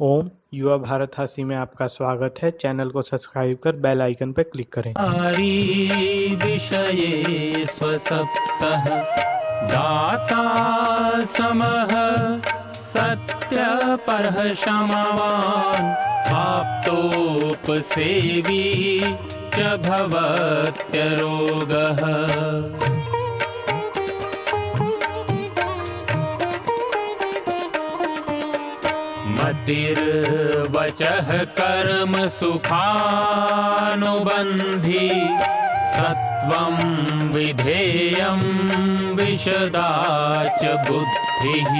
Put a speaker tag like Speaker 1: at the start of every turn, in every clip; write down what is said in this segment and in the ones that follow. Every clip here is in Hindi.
Speaker 1: ओम युवा भारत हासी में आपका स्वागत है। चैनल को सब्सक्राइब कर बेल आइकन पर क्लिक करें।
Speaker 2: विषये स्वसप्तः दाता समः सत्यपरः क्षमावान् आप्तोपसेवी च भवत्यरोगः। मतिर्वचः कर्म सुखानुबन्धी सत्वं विधेयं विशदा च बुद्धिः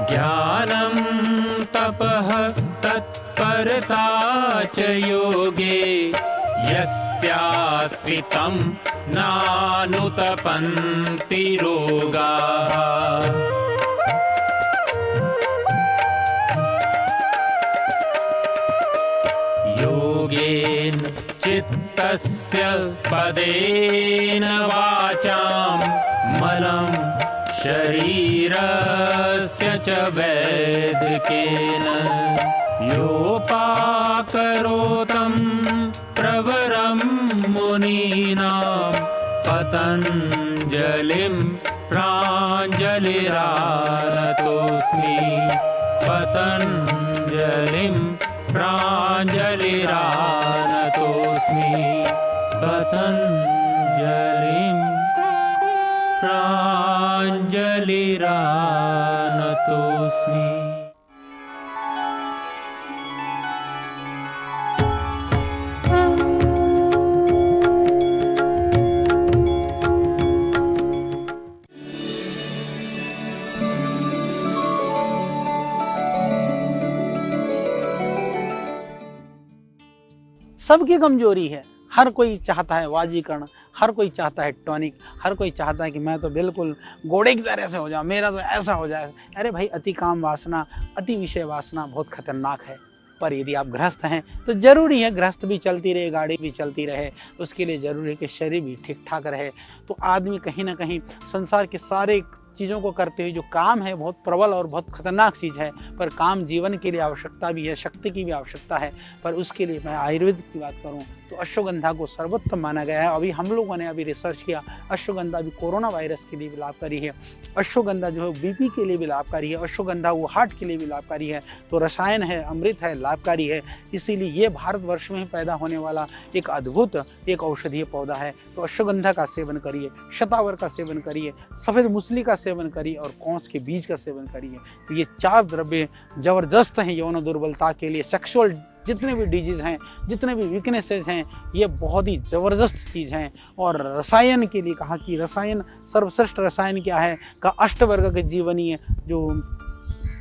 Speaker 2: ज्ञानं तपः तत्परता च योगे यस्यास्ति तं नानुतपन्ति रोगाः। योगेन चित्तस्य पदेन वाचां मलं शरीरस्य च वैदिकेन योपाकरोतं प्रवरं मुनीनां पतञ्जलिं प्राञ्जलिरानतोऽस्मि पतञ्जलिं प्राञ्जलिरानतोऽस्मि पतञ्जलिं प्राञ्जलिरानतोऽस्मि।
Speaker 3: सबकी कमजोरी है। हर कोई चाहता है वाजीकरण, हर कोई चाहता है टॉनिक, हर कोई चाहता है कि मैं तो बिल्कुल घोड़े की तरह से हो जाऊं, मेरा तो ऐसा हो जाए। अरे भाई, अति काम वासना, अति विषय वासना बहुत खतरनाक है। पर यदि आप गृहस्थ हैं तो जरूरी है गृहस्थ भी चलती रहे, गाड़ी भी चलती रहे, उसके लिए जरूरी है कि शरीर भी ठीक ठाक रहे। तो आदमी कहीं ना कहीं संसार के सारे चीज़ों को करते हुए जो काम है बहुत प्रबल और बहुत खतरनाक चीज़ है। पर काम जीवन के लिए आवश्यकता भी है, शक्ति की भी आवश्यकता है। पर उसके लिए मैं आयुर्वेद की बात करूं तो अश्वगंधा को सर्वोत्तम माना गया है। अभी हम लोगों ने रिसर्च किया, अश्वगंधा भी कोरोना वायरस के लिए भी लाभकारी है। अश्वगंधा जो है बीपी के लिए भी लाभकारी है। अश्वगंधा वो हार्ट के लिए भी लाभकारी है। तो रसायन है, अमृत है, लाभकारी है। इसीलिए ये भारतवर्ष में पैदा होने वाला एक अद्भुत एक औषधीय पौधा है। तो अश्वगंधा का सेवन करिए, शतावर का सेवन करिए, सफेद मूसली का सेवन करिए और कौंस के बीज का सेवन करिए। तो ये 4 द्रव्य जबरदस्त हैं यौन दुर्बलता के लिए। सेक्सुअल जितने भी डिजीज हैं, जितने भी वीकनेसेस हैं, ये बहुत ही जबरदस्त चीज हैं। और रसायन के लिए कहा कि रसायन सर्वश्रेष्ठ रसायन क्या है का अष्टवर्ग के जीवनीय जो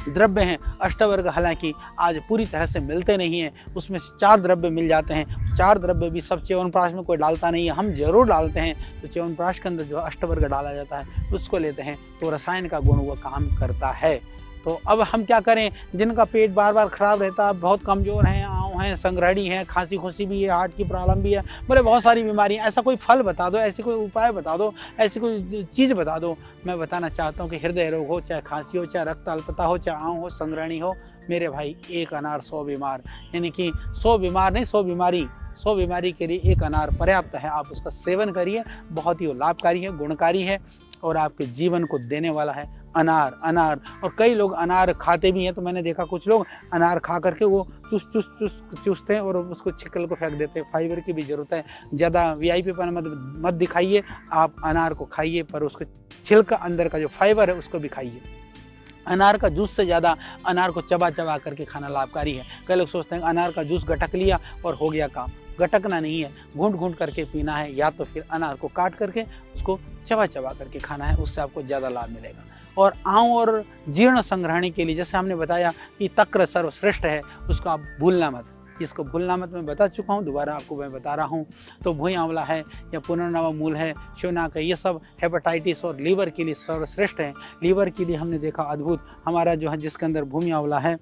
Speaker 3: द्रव्य हैं, अष्टवर्ग हालांकि आज पूरी तरह से मिलते नहीं हैं, उसमें 4 द्रव्य मिल जाते हैं। 4 द्रव्य भी सब च्यवनप्राश में कोई डालता नहीं है, हम जरूर डालते हैं। तो च्यवनप्राश के अंदर जो अष्टवर्ग डाला जाता है उसको लेते हैं, तो रसायन का गुण वो काम करता है। तो अब हम क्या करें, जिनका पेट बार बार खराब रहता है, बहुत कमजोर हैं, आँव हैं, संग्रहणी हैं, खांसी खुशी भी है, हार्ट की प्रॉब्लम भी है, बोले बहुत सारी बीमारी है, ऐसा कोई फल बता दो, ऐसी कोई उपाय बता दो, ऐसी कोई चीज़ बता दो। मैं बताना चाहता हूँ कि हृदय रोग हो, चाहे खांसी हो, चाहे रक्त अल्पता हो, चाहे आँव हो, संग्रहणी हो, मेरे भाई एक अनार 100 बीमार, यानी कि 100 बीमार नहीं 100 बीमारी, 100 बीमारी के लिए एक अनार पर्याप्त है। आप उसका सेवन करिए, बहुत ही लाभकारी है, गुणकारी है और आपके जीवन को देने वाला है। अनार अनार और कई लोग अनार खाते भी हैं। तो मैंने देखा कुछ लोग अनार खा करके वो चूसते हैं और उसको छिकल को फेंक देते हैं। फाइबर की भी जरूरत है, ज़्यादा वीआईपीपन मत दिखाइए, आप अनार को खाइए पर उसके छिलका अंदर का जो फाइबर है उसको भी खाइए। अनार का जूस से ज़्यादा अनार को चबा चबा करके खाना लाभकारी है। कई लोग सोचते हैं अनार का जूस गटक लिया और हो गया काम। गटकना नहीं है, घूंट घूंट करके पीना है, या तो फिर अनार को काट करके उसको चबा चबा करके खाना है, उससे आपको ज़्यादा लाभ मिलेगा। और आँव और जीर्ण संग्रहणी के लिए जैसे हमने बताया कि तक्र सर्वश्रेष्ठ है, उसको आप भूलना मत। इसको भूलना मत मैं बता चुका हूँ, दोबारा आपको मैं बता रहा हूँ। तो भुई आंवला है या पुनर्नवा मूल है, शिवनाक है, ये सब हेपेटाइटिस और लीवर के लिए सर्वश्रेष्ठ है। लीवर के लिए हमने देखा अद्भुत हमारा जो है जिसके अंदर भूमि आंवला है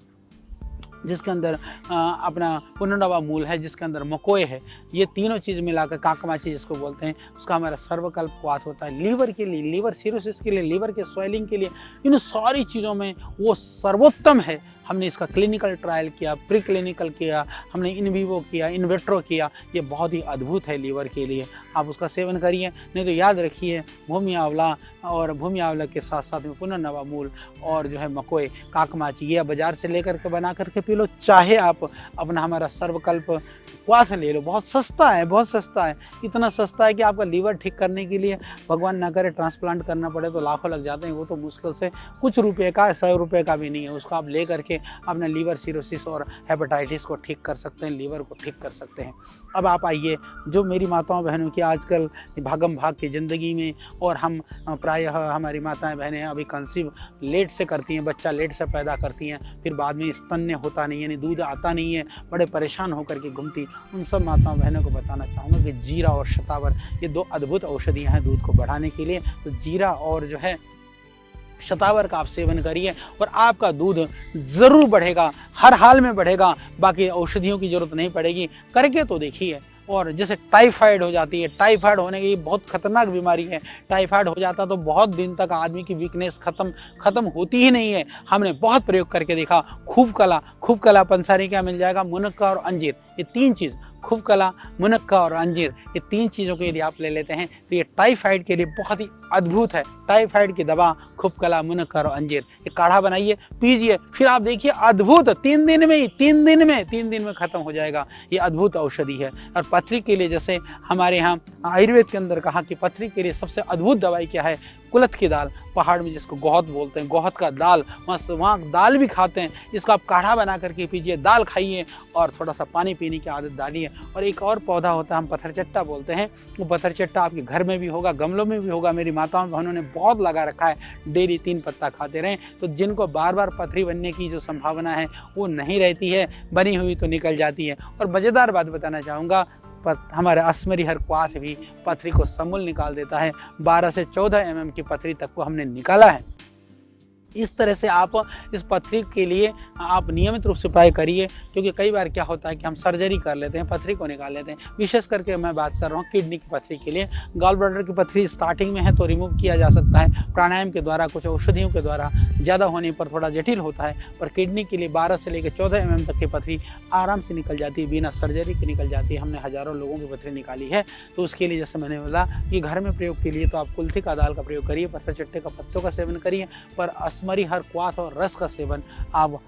Speaker 3: जिसके अंदर अपना पुनर्नवा मूल है, जिसके अंदर मकोए है, ये तीनों चीज़ मिलाकर काकमाची जिसको बोलते हैं, उसका हमारा सर्वकल्प क्वाथ होता है। लीवर के लिए, लीवर सिरोसिस के लिए, लीवर के स्वेलिंग के लिए, इन सारी चीज़ों में वो सर्वोत्तम है। हमने इसका क्लिनिकल ट्रायल किया, प्री क्लिनिकल किया, हमने इन विवो किया, इन विट्रो किया, ये बहुत ही अद्भुत है लीवर के लिए। आप उसका सेवन करिए, नहीं तो याद रखिए भूमि आंवला और भूमि आंवला के साथ साथ में पुनर्नवा मूल और जो है मकोए, काकमाची, ये बाजार से लेकर के बना करके पी लो। चाहे आप अपना हमारा सर्वकल्प क्वाथ ले लो, बहुत सस्ता है, बहुत सस्ता है, इतना सस्ता है कि आपका लीवर ठीक करने के लिए भगवान ना करे ट्रांसप्लांट करना पड़े तो लाखों लग जाते हैं, वो तो मुश्किल से कुछ रुपए का, 100 रुपये का भी नहीं है। उसको आप ले करके अपना लीवर सिरोसिस और हेपेटाइटिस को ठीक कर सकते हैं, लीवर को ठीक कर सकते हैं। अब आप आइए, जो मेरी माताओं बहनों की आजकल भागम भाग की ज़िंदगी में, और हम प्रायः हमारी माताएं बहनें अभी कंसीव लेट से करती हैं, बच्चा लेट से पैदा करती हैं, फिर बाद में स्तन्य होता नहीं, यानी दूध आता नहीं है, बड़े परेशान होकर के घूमती, उन सब माताओं बहनों को बताना चाहूँगा कि जीरा और शतावर ये 2 अद्भुत औषधियाँ हैं दूध को बढ़ाने के लिए। तो जीरा और जो है शतावर का आप सेवन करिए और आपका दूध ज़रूर बढ़ेगा, हर हाल में बढ़ेगा, बाकी औषधियों की ज़रूरत नहीं पड़ेगी, करके तो देखिए। और जैसे टाइफाइड हो जाती है, टाइफाइड होने की बहुत खतरनाक बीमारी है, टाइफाइड हो जाता तो बहुत दिन तक आदमी की वीकनेस खत्म होती ही नहीं है। हमने बहुत प्रयोग करके देखा। खूब कला पंसारी क्या मिल जाएगा, मुनक्का और अंजीर, ये 3 चीज़, खूब कला, मुनक्का और अंजीर, ये 3 चीज़ों को यदि आप ले लेते हैं तो ये टाइफाइड के लिए बहुत ही अद्भुत है। टाइफाइड की दवा खूब कला, मुनक्का और अंजीर, ये काढ़ा बनाइए, पीजिए, फिर आप देखिए अद्भुत 3 दिन में ही 3 दिन में खत्म हो जाएगा। ये अद्भुत औषधि है। और पथरी के लिए, जैसे हमारे यहाँ आयुर्वेद के अंदर कहा कि पथरी के लिए सबसे अद्भुत दवाई क्या है, कुलथ की दाल, पहाड़ में जिसको गोहत बोलते हैं, गोहत का दाल, वहाँ दाल भी खाते हैं, इसका आप काढ़ा बना करके पीजिए, दाल खाइए और थोड़ा सा पानी पीने की आदत डालिए। और एक और पौधा होता है, हम पत्थरचट्टा बोलते हैं, वो पत्थरचट्टा आपके घर में भी होगा, गमलों में भी होगा, मेरी माताओं बहनों ने बहुत लगा रखा है, डेली 3 पत्ता खाते रहें। तो जिनको बार बार पथरी बनने की जो संभावना है वो नहीं रहती है, बनी हुई तो निकल जाती है। और मज़ेदार बात बताना चाहूँगा, हमारा अस्मरी हर क्वाथ भी पथरी को समूल निकाल देता है। 12 से 14 mm की पथरी तक को हमने निकाला है। इस तरह से आप इस पथरी के लिए आप नियमित रूप से उपाय करिए, क्योंकि कई बार क्या होता है कि हम सर्जरी कर लेते हैं, पथरी को निकाल लेते हैं। विशेष करके मैं बात कर रहा हूँ किडनी की पथरी के लिए। गॉल ब्लैडर की पथरी स्टार्टिंग में है तो रिमूव किया जा सकता है प्राणायाम के द्वारा, कुछ औषधियों के द्वारा, ज़्यादा होने पर थोड़ा जटिल होता है। पर किडनी के लिए 12 से लेकर 14 mm तक की पथरी आराम से निकल जाती है, बिना सर्जरी के निकल जाती है। हमने हज़ारों लोगों की पथरी निकाली है। तो उसके लिए जैसे मैंने बोला कि घर में प्रयोग के लिए तो आप कुल्थी का दाल का प्रयोग करिए, पत्थरचट्टे का पत्तों का सेवन करिए, पर अस्मरी हर क्वाथ और रस का सेवन आप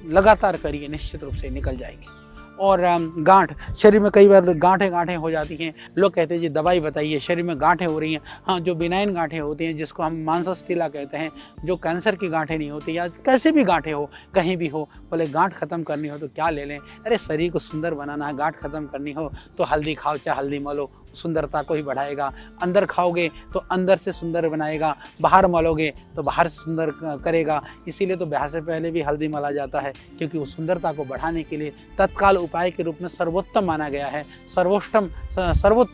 Speaker 3: लगातार करिए, निश्चित रूप से निकल जाएंगे। और गांठ, शरीर में कई बार गांठें हो जाती हैं, लोग कहते हैं जी दवाई बताइए, शरीर में गांठें हो रही हैं। हाँ, जो बिनाइन गांठें होती हैं, जिसको हम मांसस्टिला कहते हैं, जो कैंसर की गांठें नहीं होती, या कैसे भी गांठें हो, कहीं भी हो, बोले गांठ खत्म करनी हो तो क्या ले लें? अरे शरीर को सुंदर बनाना है, गांठ खत्म करनी हो तो हल्दी खाओ, चाहे हल्दी मलो, सुंदरता को ही बढ़ाएगा। अंदर खाओगे तो अंदर से सुंदर बनाएगा, बाहर मलोगे तो बाहर से सुंदर करेगा। इसीलिए तो ब्याह से पहले भी हल्दी मला जाता है, क्योंकि वो सुंदरता को बढ़ाने के लिए तत्काल उपाय के रूप में सर्वोत्तम माना गया है, सर्वोत्तम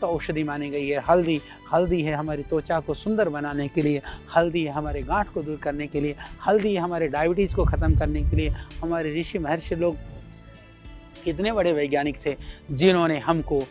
Speaker 3: औषधि मानी गई है हल्दी। हल्दी है हमारी त्वचा को सुंदर बनाने के लिए, हल्दी है हमारे गांठ को दूर करने के लिए, हल्दी है हमारे डायबिटीज़ को ख़त्म करने के लिए। हमारे ऋषि महर्षि लोग कितने बड़े वैज्ञानिक थे जिन्होंने हमको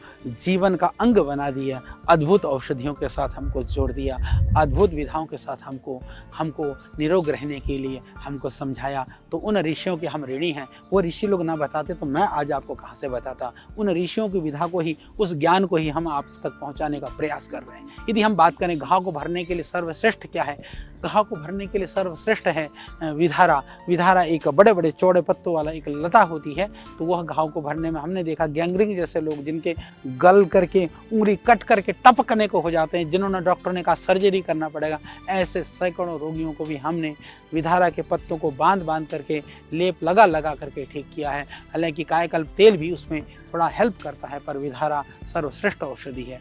Speaker 3: जीवन का अंग बना दिया, अद्भुत औषधियों के साथ हमको जोड़ दिया, अद्भुत विधाओं के साथ हमको निरोग रहने के लिए हमको समझाया। तो उन ऋषियों के हम ऋणी हैं। वो ऋषि लोग ना बताते तो मैं आज आपको कहाँ से बताता। उन ऋषियों की विधा को ही, उस ज्ञान को ही हम आप तक पहुँचाने का प्रयास कर रहे हैं। यदि हम बात करें घाव को भरने के लिए सर्वश्रेष्ठ क्या है, घाव को भरने के लिए सर्वश्रेष्ठ है विधारा। विधारा एक बड़े बड़े चौड़े पत्तों वाला एक लता होती है, तो वह घाव को भरने में हमने देखा गैंग्रीन जैसे लोग, जिनके गल करके उंगली कट करके टपकने को हो जाते हैं, जिन्होंने डॉक्टर ने कहा सर्जरी करना पड़ेगा, ऐसे सैकड़ों रोगियों को भी हमने विधारा के पत्तों को बांध करके लेप लगा करके ठीक किया है। हालांकि कायाकल्प तेल भी उसमें थोड़ा हेल्प करता है, पर विधारा सर्वश्रेष्ठ औषधि है।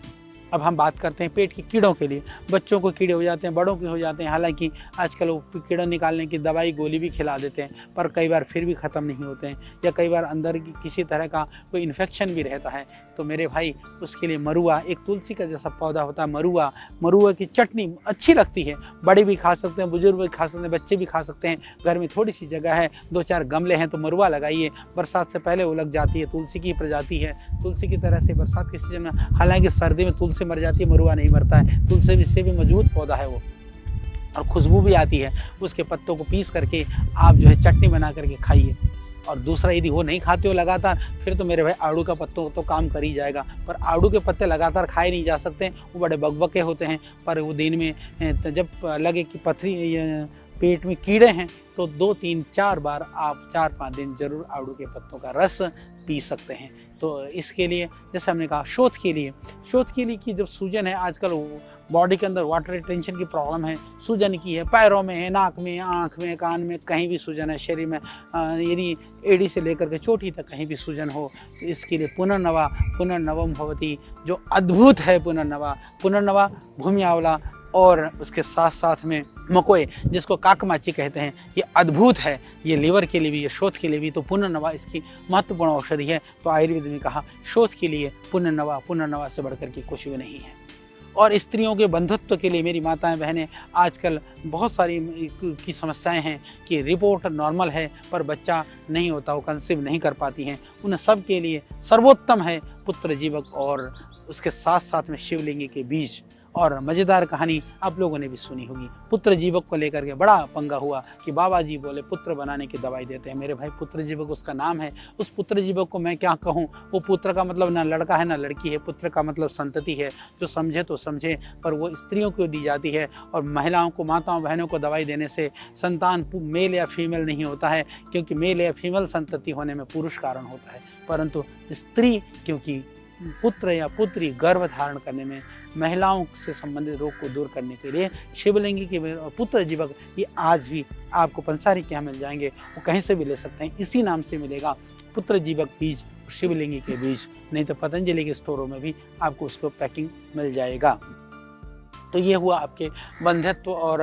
Speaker 3: अब हम बात करते हैं पेट के कीड़ों के लिए। बच्चों को कीड़े हो जाते हैं, बड़ों के हो जाते हैं, हालांकि आजकल वो कीड़ा निकालने की दवाई गोली भी खिला देते हैं, पर कई बार फिर भी ख़त्म नहीं होते हैं, या कई बार अंदर की किसी तरह का कोई इन्फेक्शन भी रहता है। तो मेरे भाई उसके लिए मरुआ, एक तुलसी का जैसा पौधा होता है मरुआ, मरुआ की चटनी अच्छी लगती है, बड़े भी खा सकते हैं, बुजुर्ग भी खा सकते हैं, बच्चे भी खा सकते हैं। घर में थोड़ी सी जगह है, 2-4 गमले हैं तो मरुआ लगाइए, बरसात से पहले वो लग जाती है। तुलसी की प्रजाति है, तुलसी की तरह से बरसात के सीजन में, हालांकि सर्दी में तुलसी मर जाती है, मरुआ नहीं मरता है। तुलसी से भी मजबूत पौधा है वो, और खुशबू भी आती है। उसके पत्तों को पीस करके आप जो है चटनी बना करके खाइए। और दूसरा, यदि वो नहीं खाते हो लगातार, फिर तो मेरे भाई आड़ू का पत्तों तो काम कर ही जाएगा, पर आड़ू के पत्ते लगातार खाए नहीं जा सकते, वो बड़े बकबके होते हैं। पर वो दिन में जब लगे कि पथरी पेट में कीड़े हैं तो 2-3-4 बार आप 4-5 दिन जरूर आड़ू के पत्तों का रस पी सकते हैं। तो इसके लिए, जैसे हमने कहा, शोथ के लिए कि जब सूजन है, आजकल बॉडी के अंदर वाटर रिटेंशन की प्रॉब्लम है, सूजन की है, पैरों में है, नाक में, आँख में, कान में, कहीं भी सूजन है शरीर में, यदि एड़ी से लेकर के चोटी तक कहीं भी सूजन हो, तो इसके लिए पुनर्नवम भवति, जो अद्भुत है पुनर्नवा भूमि आंवला, और उसके साथ साथ में मकोए, जिसको काकमाची कहते हैं, ये अद्भुत है। ये लीवर के लिए भी, ये शोथ के लिए भी, तो पुनर्नवा इसकी महत्वपूर्ण औषधि है। तो आयुर्वेद ने कहा शोथ के लिए पुनर्नवा से बढ़कर के कुछ भी नहीं है। और स्त्रियों के बंधुत्व के लिए, मेरी माताएं बहनें, आजकल बहुत सारी की समस्याएं हैं कि रिपोर्ट नॉर्मल है पर बच्चा नहीं होता, वो कंसीव नहीं कर पाती हैं। उन सब के लिए सर्वोत्तम है पुत्र जीवक, और उसके साथ साथ में शिवलिंगी के बीज। और मज़ेदार कहानी आप लोगों ने भी सुनी होगी, पुत्र जीवक को लेकर के बड़ा पंगा हुआ कि बाबा जी बोले पुत्र बनाने की दवाई देते हैं। मेरे भाई, पुत्र जीवक उसका नाम है, उस पुत्र जीवक को मैं क्या कहूँ। वो पुत्र का मतलब ना लड़का है ना लड़की है, पुत्र का मतलब संतति है। जो समझे तो समझे, पर वो स्त्रियों को दी जाती है। और महिलाओं को, माताओं बहनों को दवाई देने से संतान मेल या फीमेल नहीं होता है, क्योंकि मेल या फीमेल संतति होने में पुरुष कारण होता है, परंतु स्त्री, क्योंकि पुत्र या पुत्री गर्भ धारण करने में, महिलाओं से संबंधित रोग को दूर करने के लिए शिवलिंगी के पुत्र जीवक, ये आज भी आपको पंसारी के यहाँ मिल जाएंगे, वो कहीं से भी ले सकते हैं, इसी नाम से मिलेगा, पुत्र जीवक बीज, शिवलिंगी के बीज। नहीं तो पतंजलि के स्टोरों में भी आपको उसको पैकिंग मिल जाएगा। तो ये हुआ आपके बंध्यत्व और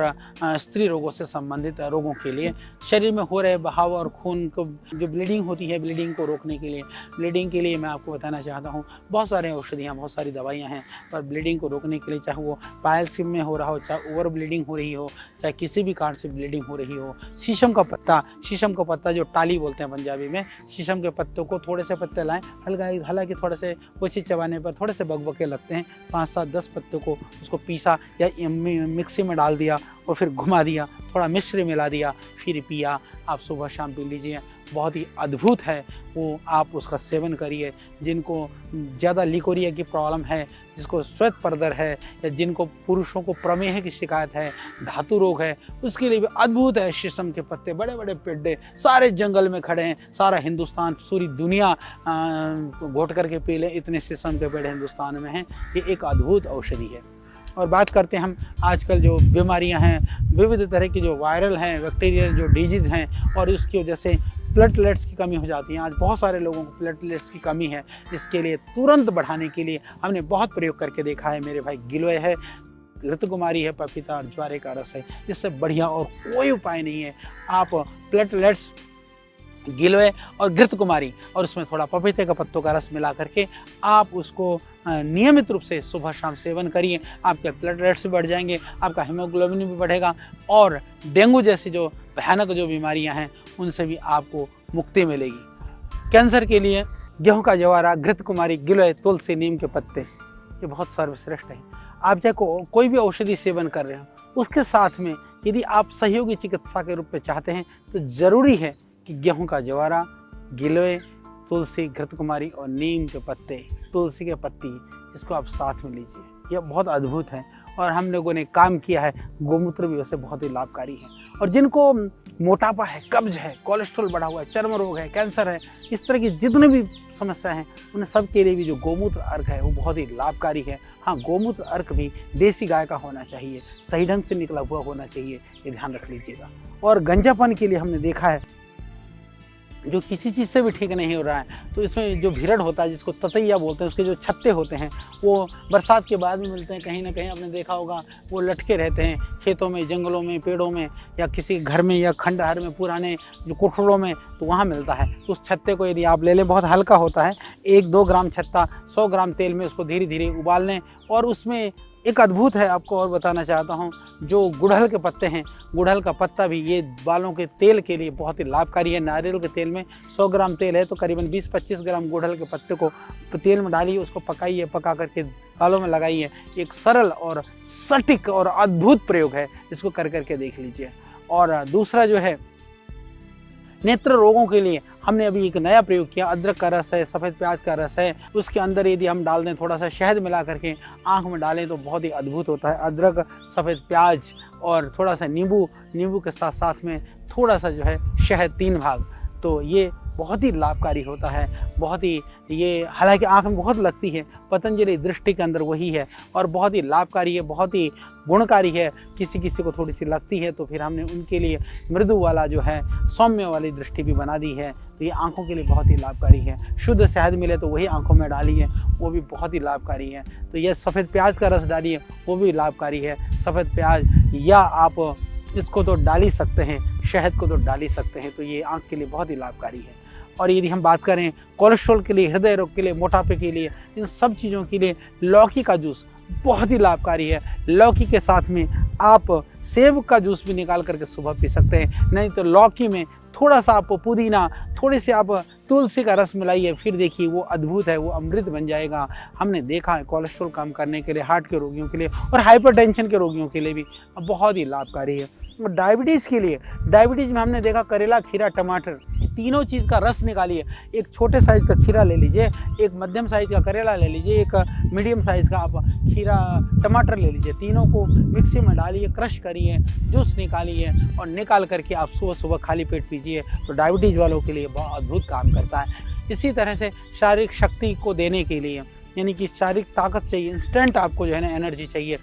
Speaker 3: स्त्री रोगों से संबंधित रोगों के लिए। शरीर में हो रहे बहाव और खून को, जो ब्लीडिंग होती है, ब्लीडिंग को रोकने के लिए मैं आपको बताना चाहता हूँ, बहुत सारे औषधियाँ, बहुत सारी दवाइयाँ हैं, पर ब्लीडिंग को रोकने के लिए, चाहे वो पायलसिम में हो रहा हो, चाहे ओवर ब्लीडिंग हो रही हो, चाहे किसी भी कारण से ब्लीडिंग हो रही हो, शीशम का पत्ता जो टाली बोलते हैं पंजाबी में, शीशम के पत्तों को थोड़े से पत्ते लाएं, हालांकि थोड़े से पोछी चबाने पर थोड़े से बकबके लगते हैं, 5-7-10 पत्तों को उसको पीसा या मिक्सी में डाल दिया और फिर घुमा दिया, थोड़ा मिश्री मिला दिया, फिर पिया। आप सुबह शाम पी लीजिए, बहुत ही अद्भुत है वो, आप उसका सेवन करिए। जिनको ज़्यादा लिकोरिया की प्रॉब्लम है, जिसको श्वेत परदर है, या जिनको पुरुषों को प्रमेह की शिकायत है, धातु रोग है, उसके लिए भी अद्भुत है। शीशम के पत्ते, बड़े बड़े पेड्डे, सारे जंगल में खड़े हैं, सारा हिंदुस्तान, पूरी दुनिया घोट करके पी ले, इतने शीशम के पेड़ हिंदुस्तान में हैं। ये एक अद्भुत औषधि है। और बात करते हैं हम आजकल जो बीमारियां हैं, विविध तरह की जो वायरल हैं, बैक्टीरियल जो डिजीज़ हैं, और उसकी वजह से प्लेटलेट्स की कमी हो जाती है। आज बहुत सारे लोगों को प्लेटलेट्स की कमी है। इसके लिए तुरंत बढ़ाने के लिए हमने बहुत प्रयोग करके देखा है मेरे भाई। गिलोय है, घृतकुमारी है, पपीता और ज्वारे का रस है, इससे बढ़िया और कोई उपाय नहीं है। आप प्लेटलेट्स, गिलोय और घृतकुमारी, और उसमें थोड़ा पपीते का पत्तों का रस मिला करके आप उसको नियमित रूप से सुबह शाम सेवन करिए। आपके प्लेटलेट्स भी बढ़ जाएंगे, आपका हीमोग्लोबिन भी बढ़ेगा, और डेंगू जैसी जो भयानक जो बीमारियां हैं उनसे भी आपको मुक्ति मिलेगी। कैंसर के लिए गेहूं का जवारा, घृतकुमारी, गिलोय, तुलसी, नीम के पत्ते, ये बहुत सर्वश्रेष्ठ है। आप चाहे कोई भी औषधि सेवन कर रहे हो, उसके साथ में यदि आप सहयोगी चिकित्सा के रूप में चाहते हैं तो जरूरी है कि गेहूं का जवारा, गिलोय, तुलसी, घृतकुमारी और नीम के पत्ते, तुलसी के पत्ती, इसको आप साथ में लीजिए। यह बहुत अद्भुत है। और हम लोगों ने काम किया है, गोमूत्र भी वैसे बहुत ही लाभकारी है। और जिनको मोटापा है, कब्ज है, कोलेस्ट्रॉल बढ़ा हुआ है, चर्म रोग है, कैंसर है, इस तरह की जितने भी समस्या हैं, उन सब के लिए भी जो गोमूत्र अर्क है वो बहुत ही लाभकारी है। हाँ, गोमूत्र अर्क भी देसी गाय का होना चाहिए, सही ढंग से निकला हुआ होना चाहिए, ये ध्यान रख लीजिएगा। और गंजापन के लिए हमने देखा है जो किसी चीज़ से भी ठीक नहीं हो रहा है, तो इसमें जो भिरड़ होता है जिसको ततैया बोलते हैं, उसके जो छत्ते होते हैं वो बरसात के बाद भी मिलते हैं। कहीं ना कहीं आपने देखा होगा वो लटके रहते हैं खेतों में, जंगलों में, पेड़ों में, या किसी घर में या खंडहर में, पुराने जो कोठड़ों में, तो वहाँ मिलता है। तो उस छत्ते को यदि आप ले लें, बहुत हल्का होता है, 1-2 ग्राम छत्ता 100 ग्राम तेल में उसको धीरे धीरे उबाल लें। और उसमें एक अद्भुत है, आपको और बताना चाहता हूँ, जो गुड़हल के पत्ते हैं, गुड़हल का पत्ता भी ये बालों के तेल के लिए बहुत ही लाभकारी है। नारियल के तेल में 100 ग्राम तेल है तो करीबन 20-25 ग्राम गुड़हल के पत्ते को तेल में डालिए, उसको पकाइए, पका करके बालों में लगाइए। एक सरल और सटीक और अद्भुत प्रयोग है, इसको कर करके देख लीजिए। और दूसरा जो है, नेत्र रोगों के लिए हमने अभी एक नया प्रयोग किया। अदरक का रस है, सफ़ेद प्याज का रस है, उसके अंदर यदि हम डाल दें, थोड़ा सा शहद मिला करके आँख में डालें तो बहुत ही अद्भुत होता है। अदरक, सफ़ेद प्याज और थोड़ा सा नींबू, नींबू के साथ साथ में थोड़ा सा जो है शहद, 3 भाग, तो ये बहुत ही लाभकारी होता है। बहुत ही, ये हालांकि आँख में बहुत लगती है, पतंजलि दृष्टि के अंदर वही है और बहुत ही लाभकारी है, बहुत ही गुणकारी है। किसी किसी को थोड़ी सी लगती है तो फिर हमने उनके लिए मृदु वाला जो है, सौम्य वाली दृष्टि भी बना दी है, तो ये आँखों के लिए बहुत ही लाभकारी है। शुद्ध शहद मिले तो वही आँखों में डालिए, वो भी बहुत ही लाभकारी है। तो ये सफ़ेद प्याज का रस डालिए, वो भी लाभकारी है। सफ़ेद प्याज, या आप इसको तो डाल ही सकते हैं, शहद को तो डाल ही सकते हैं, तो ये आँख के लिए बहुत ही लाभकारी है। और यदि हम बात करें कोलेस्ट्रॉल के लिए, हृदय रोग के लिए, मोटापे के लिए, इन सब चीज़ों के लिए लौकी का जूस बहुत ही लाभकारी है। लौकी के साथ में आप सेब का जूस भी निकाल करके सुबह पी सकते हैं। नहीं तो लौकी में थोड़ा सा आप पुदीना, थोड़े से आप तुलसी का रस मिलाइए, फिर देखिए वो अद्भुत है, वो अमृत बन जाएगा। हमने देखा है कोलेस्ट्रॉल कम करने के लिए, हार्ट के रोगियों के लिए और हाइपरटेंशन के रोगियों के लिए भी बहुत ही लाभकारी है। और डायबिटीज़ के लिए, डायबिटीज़ में हमने देखा करेला, खीरा, टमाटर, तीनों चीज़ का रस निकालिए। एक छोटे साइज़ का खीरा ले लीजिए, एक मध्यम साइज़ का करेला ले लीजिए, एक मीडियम साइज़ का आप खीरा, टमाटर ले लीजिए। तीनों को मिक्सी में डालिए, क्रश करिए, जूस निकालिए और निकाल करके आप सुबह सुबह खाली पेट पीजिए, तो डायबिटीज़ वालों के लिए बहुत अद्भुत काम करता है। इसी तरह से शारीरिक शक्ति को देने के लिए, यानी कि शारीरिक ताकत चाहिए, इंस्टेंट आपको जो है ना एनर्जी चाहिए,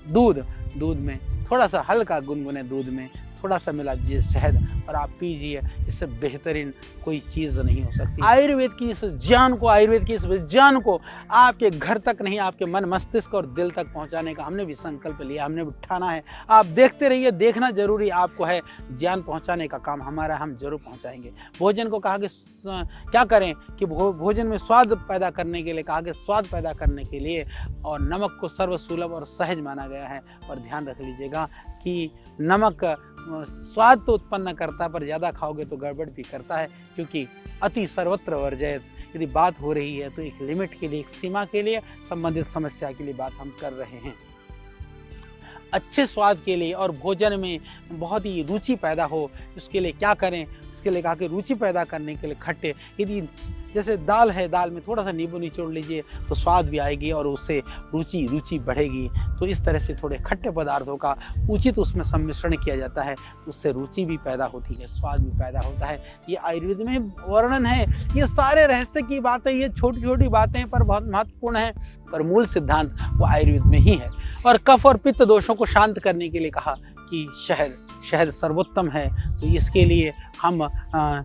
Speaker 3: दूध में थोड़ा सा हल्का गुनगुने दूध में थोड़ा सा मिला दीजिए शहद और आप पीजिए। इससे बेहतरीन कोई चीज़ नहीं हो सकती। आयुर्वेद की इस ज्ञान को, आयुर्वेद की इस विज्ञान को आपके घर तक नहीं, आपके मन, मस्तिष्क और दिल तक पहुंचाने का हमने भी संकल्प लिया, हमने भी ठाना है। आप देखते रहिए, देखना जरूरी आपको है, ज्ञान पहुंचाने का काम हमारा, हम जरूर पहुंचाएंगे। भोजन को कहा कि क्या करें कि भोजन में स्वाद पैदा करने के लिए कहा कि स्वाद पैदा करने के लिए, और नमक को सर्वसुलभ और सहज माना गया है। और ध्यान रख लीजिएगा कि नमक स्वाद तो उत्पन्न करता है, पर ज़्यादा खाओगे तो गड़बड़ भी करता है, क्योंकि अति सर्वत्र वर्जयत। यदि बात हो रही है तो एक लिमिट के लिए, एक सीमा के लिए, संबंधित समस्या के लिए बात हम कर रहे हैं। अच्छे स्वाद के लिए और भोजन में बहुत ही रुचि पैदा हो, उसके लिए क्या करें? इसके लिए कहा कि रुचि पैदा करने के लिए खट्टे, यदि जैसे दाल है, दाल में थोड़ा सा नींबू निचोड़ लीजिए तो स्वाद भी आएगी और उससे रुचि बढ़ेगी। तो इस तरह से थोड़े खट्टे पदार्थों का उचित उसमें सम्मिश्रण किया जाता है, उससे रुचि भी पैदा होती है, स्वाद भी पैदा होता है। ये आयुर्वेद में वर्णन है। ये सारे रहस्य की बातें, ये छोटी छोटी बातें पर बहुत महत्वपूर्ण है, पर मूल सिद्धांत वो आयुर्वेद में ही है। और कफ और पित्त दोषों को शांत करने के लिए कहा कि शहद सर्वोत्तम है, तो इसके लिए हम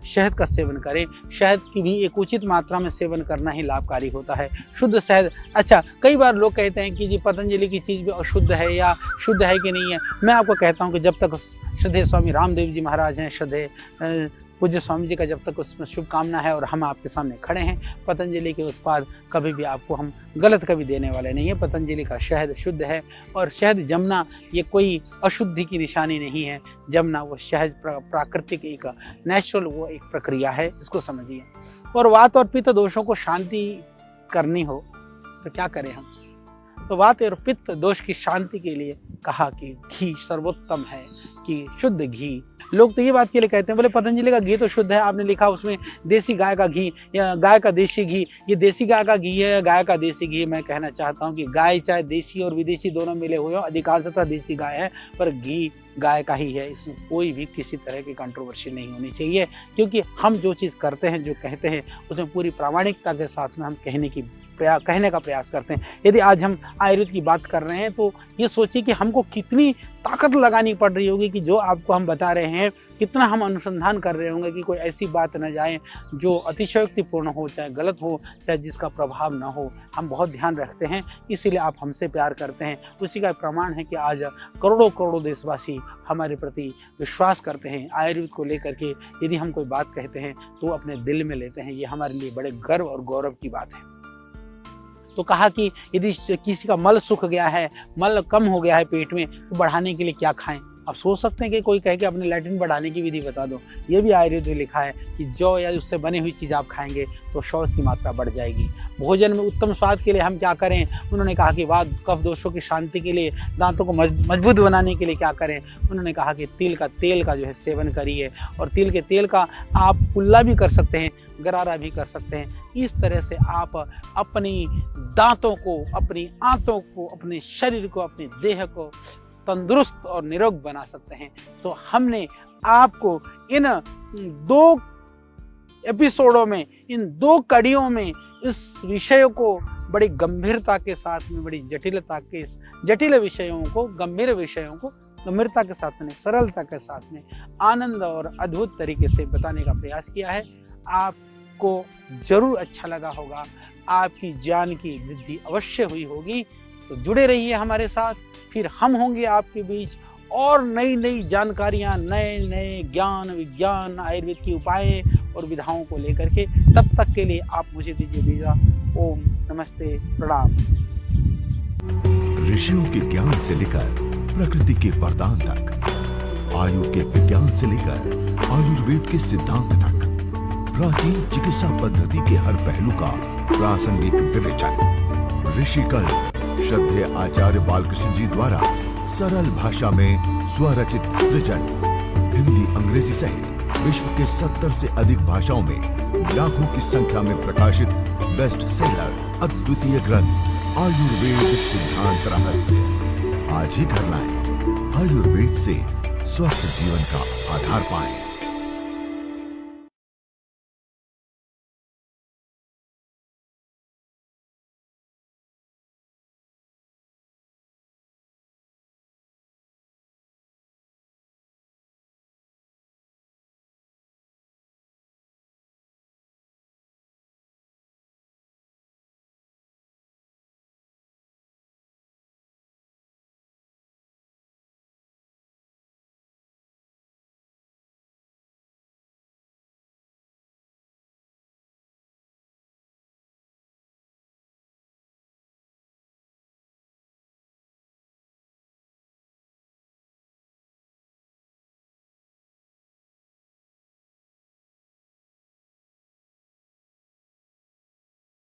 Speaker 3: शहद का सेवन करें। शहद की भी एक उचित मात्रा में सेवन करना ही लाभकारी होता है। शुद्ध शहद, अच्छा कई बार लोग कहते हैं कि जी पतंजलि की चीज़ भी अशुद्ध है या शुद्ध है कि नहीं है। मैं आपको कहता हूँ कि जब तक श्रद्धेय स्वामी रामदेव जी महाराज हैं, श्रद्धेय पूज्य स्वामी जी का जब तक उसमें शुभकामना है और हम आपके सामने खड़े हैं, पतंजलि के उत्पाद कभी भी आपको हम गलत कभी देने वाले नहीं है। पतंजलि का शहद शुद्ध है और शहद जमना ये कोई अशुद्धि की निशानी नहीं है। जमना वो शहद प्राकृतिक एक नेचुरल वो एक प्रक्रिया है, इसको समझिए। और वात और पित्त दोषों को शांति करनी हो तो क्या करें हम? तो वात और पित्त दोष की शांति के लिए कहा कि घी सर्वोत्तम है, कि शुद्ध घी। लोग तो ये बात के लिए कहते हैं, बोले पतंजलि का घी तो शुद्ध है, आपने लिखा उसमें देसी गाय का घी या गाय का देसी घी। ये देसी गाय का घी है या गाय का देसी घी? मैं कहना चाहता हूँ कि गाय चाहे देसी और विदेशी दोनों मिले हुए हो, अधिकांशतः देसी गाय है, पर घी गाय का ही है। इसमें कोई भी किसी तरह की कंट्रोवर्सी नहीं होनी चाहिए, क्योंकि हम जो चीज़ करते हैं, जो कहते हैं, उसमें पूरी प्रामाणिकता के साथ में हम कहने का प्रयास करते हैं। यदि आज हम आयुर्वेद की बात कर रहे हैं तो ये सोचिए कि हमको कितनी ताकत लगानी पड़ रही होगी कि जो आपको हम बता रहे हैं, कितना हम अनुसंधान कर रहे होंगे कि कोई ऐसी बात न जाए जो अतिशयोक्तिपूर्ण हो, चाहे गलत हो, चाहे जिसका प्रभाव न हो। हम बहुत ध्यान रखते हैं, इसीलिए आप हमसे प्यार करते हैं। उसी का प्रमाण है कि आज करोड़ों करोड़ों देशवासी हमारे प्रति विश्वास करते हैं। आयुर्वेद को लेकर के यदि हम कोई बात कहते हैं तो अपने दिल में लेते हैं। ये हमारे लिए बड़े गर्व और गौरव की बात है। तो कहा कि यदि किसी का मल सूख गया है, मल कम हो गया है पेट में, तो बढ़ाने के लिए क्या खाएं। आप सोच सकते हैं कि कोई कहे कि अपने लैट्रिन बढ़ाने की विधि बता दो। ये भी आयुर्वेद में लिखा है कि जौ या उससे बनी हुई चीज़ आप खाएंगे तो शौच की मात्रा बढ़ जाएगी। भोजन में उत्तम स्वाद के लिए हम क्या करें? उन्होंने कहा कि वात कफ दोषों की शांति के लिए, दांतों को मजबूत बनाने के लिए क्या करें? उन्होंने कहा कि तिल का जो है सेवन करिए, और तिल के तेल का आप कुल्ला भी कर सकते हैं, गरारा भी कर सकते हैं। इस तरह से आप अपनी दांतों को, अपनी आंतों को, अपने शरीर को, अपने देह को तंदुरुस्त और निरोग बना सकते हैं। तो हमने आपको इन 2 एपिसोडों में, इन 2 कड़ियों में इस विषय को बड़ी गंभीरता के साथ में, बड़ी जटिल विषयों को, गंभीर विषयों को गंभीरता के साथ में, सरलता के साथ में, आनंद और अद्भुत तरीके से बताने का प्रयास किया है। आपको जरूर अच्छा लगा होगा, आपकी ज्ञान की वृद्धि अवश्य हुई होगी। तो जुड़े रहिए हमारे साथ, फिर हम होंगे आपके बीच और नई नई जानकारियां, नए नए ज्ञान, विज्ञान, आयुर्वेद की उपाय और विधाओं को लेकर के। तब तक के लिए आप मुझे दीजिए विदा। ओम नमस्ते, प्रणाम।
Speaker 4: ऋषियों के ज्ञान से लेकर प्रकृति के वरदान तक, आयु के विज्ञान से लेकर आयुर्वेद के सिद्धांत तक, प्राचीन चिकित्सा पद्धति के हर पहलू का प्रासंगिक विवेचन। ऋषिकल श्रद्धेय आचार्य बालकृष्ण जी द्वारा सरल भाषा में स्वरचित सृजन। हिंदी, अंग्रेजी सहित विश्व के 70 से अधिक भाषाओं में लाखों की संख्या में प्रकाशित बेस्ट सेलर अद्वितीय ग्रंथ आयुर्वेद सिद्धांत रहस्य। आज ही घर लाएं। आयुर्वेद से स्वस्थ जीवन का आधार पाएं।